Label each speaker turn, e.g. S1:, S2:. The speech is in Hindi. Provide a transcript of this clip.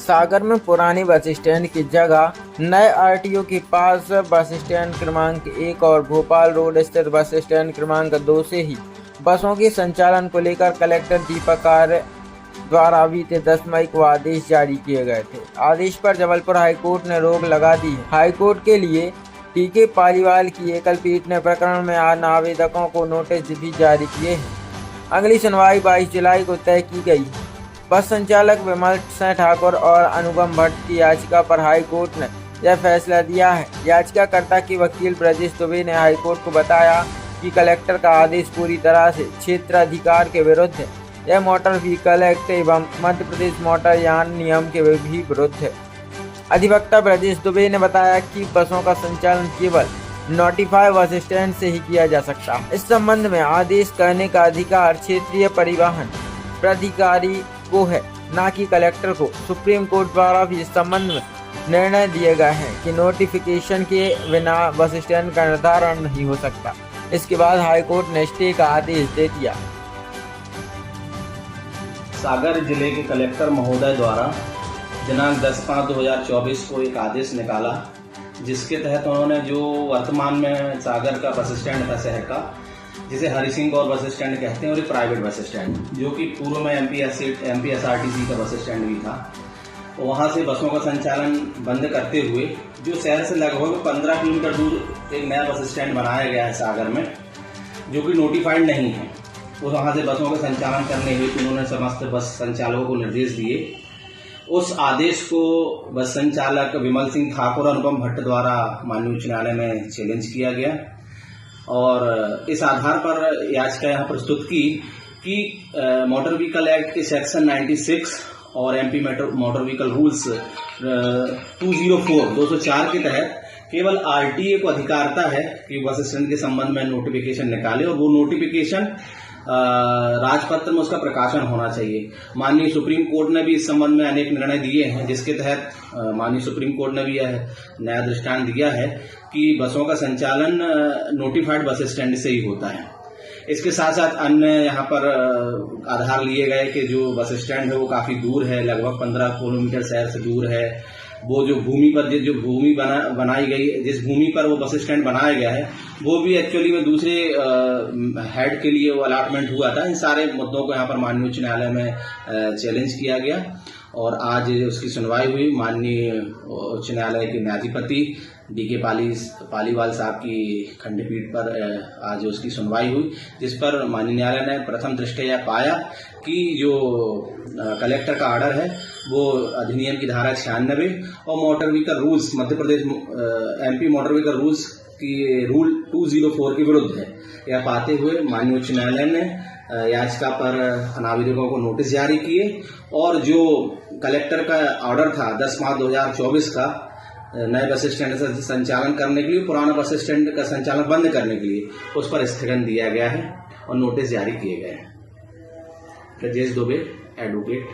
S1: सागर में पुरानी बस स्टैंड की जगह नए आरटीओ के पास बस स्टैंड क्रमांक 1 और भोपाल रोड स्थित बस स्टैंड क्रमांक 2 से ही बसों के संचालन को लेकर कलेक्टर दीपक आर्य द्वारा बीते 10 मई को आदेश जारी किए गए थे। आदेश पर जबलपुर हाईकोर्ट ने रोक लगा दी है। हाईकोर्ट के लिए टीके पालीवाल की एकल पीठ ने प्रकरण में आवेदकों को नोटिस भी जारी किए हैं। अगली सुनवाई 22 जुलाई को तय की गई है। बस संचालक विमल सिंह ठाकुर और अनुपम भट्ट की याचिका पर हाईकोर्ट ने यह फैसला दिया है। याचिकाकर्ता के वकील ब्रजेश दुबे ने हाईकोर्ट को बताया कि कलेक्टर का आदेश पूरी तरह से क्षेत्राधिकार के विरुद्ध है। यह मोटर व्हीकल एक्ट एवं मध्य प्रदेश मोटर यान नियम के भी विरुद्ध है। अधिवक्ता ब्रजेश दुबे ने बताया कि बसों का संचालन केवल नोटिफाई बस स्टैंड से ही किया जा सकता है। इस संबंध में आदेश करने का अधिकार क्षेत्रीय परिवहन प्राधिकारी को है, न कि कलेक्टर को। सुप्रीम कोर्ट द्वारा भी इस संबंध में निर्णय दिए गए हैं कि नोटिफिकेशन के बिना बस स्टैंड का निर्धारण नहीं हो सकता। इसके बाद हाईकोर्ट ने स्टे का आदेश दे दिया।
S2: सागर जिले के कलेक्टर महोदय द्वारा दिनांक 10/5/2024 को एक आदेश निकाला, जिसके तहत उन्होंने जो वर्तमान में सागर का बस स्टैंड था शहर का, जिसे हरि सिंह गौर बस स्टैंड कहते हैं, और एक प्राइवेट बस स्टैंड जो कि पूर्व में एमपीएसआरटीसी का बस स्टैंड भी था, वहां से बसों का संचालन बंद करते हुए जो शहर से लगभग 15 किलोमीटर दूर एक नया बस स्टैंड बनाया गया है सागर में, जो कि नोटिफाइड नहीं है। वहां से बसों का संचालन करने हेतु उन्होंने समस्त बस संचालकों को निर्देश दिए। उस आदेश को बस संचालक विमल सिंह ठाकुर और अनुपम भट्ट द्वारा माननीय उच्च न्यायालय में चैलेंज किया गया और इस आधार पर याचिका यहाँ प्रस्तुत की कि मोटर व्हीकल एक्ट के सेक्शन 96 और एमपी मोटर व्हीकल रूल्स 204 के तहत केवल आरटीए को अधिकारता है कि बस स्टैंड के संबंध में नोटिफिकेशन निकाले, और वो नोटिफिकेशन राजपत्र में उसका प्रकाशन होना चाहिए। माननीय सुप्रीम कोर्ट ने भी इस संबंध में अनेक निर्णय दिए हैं, जिसके तहत माननीय सुप्रीम कोर्ट ने भी यह नया दृष्टांत दिया है कि बसों का संचालन नोटिफाइड बस स्टैंड से ही होता है। इसके साथ साथ अन्य यहाँ पर आधार लिए गए कि जो बस स्टैंड है वो काफी दूर है, लगभग 15 किलोमीटर शहर से दूर है। वो जो भूमि पर जो भूमि बनाई गई, जिस भूमि पर वो बस स्टैंड बनाया गया है, वो भी एक्चुअली में दूसरे हेड के लिए वो अलॉटमेंट हुआ था। इन सारे मुद्दों को यहाँ पर माननीय उच्च न्यायालय में चैलेंज किया गया और आज उसकी सुनवाई हुई। माननीय उच्च न्यायालय के न्यायाधिपति डीके पालीवाल साहब की खंडपीठ पर आज उसकी सुनवाई हुई, जिस पर माननीय न्यायालय ने प्रथम दृष्टया यह पाया कि जो कलेक्टर का ऑर्डर है वो अधिनियम की धारा 96 और motor vehicle rules Madhya Pradesh MP motor vehicle rules की रूल 204 के विरुद्ध है। यह पाते हुए माननीय उच्च न्यायालय ने याचिका पर अनावेदकों को नोटिस जारी किए और जो कलेक्टर का ऑर्डर था 10/5/2024 का नए बस स्टैंड का संचालन करने के लिए, पुराना बस स्टैंड का संचालन बंद करने के लिए, उस पर स्थगन दिया गया है और नोटिस जारी किए गए हैं। ब्रजेश दुबे, एडवोकेट।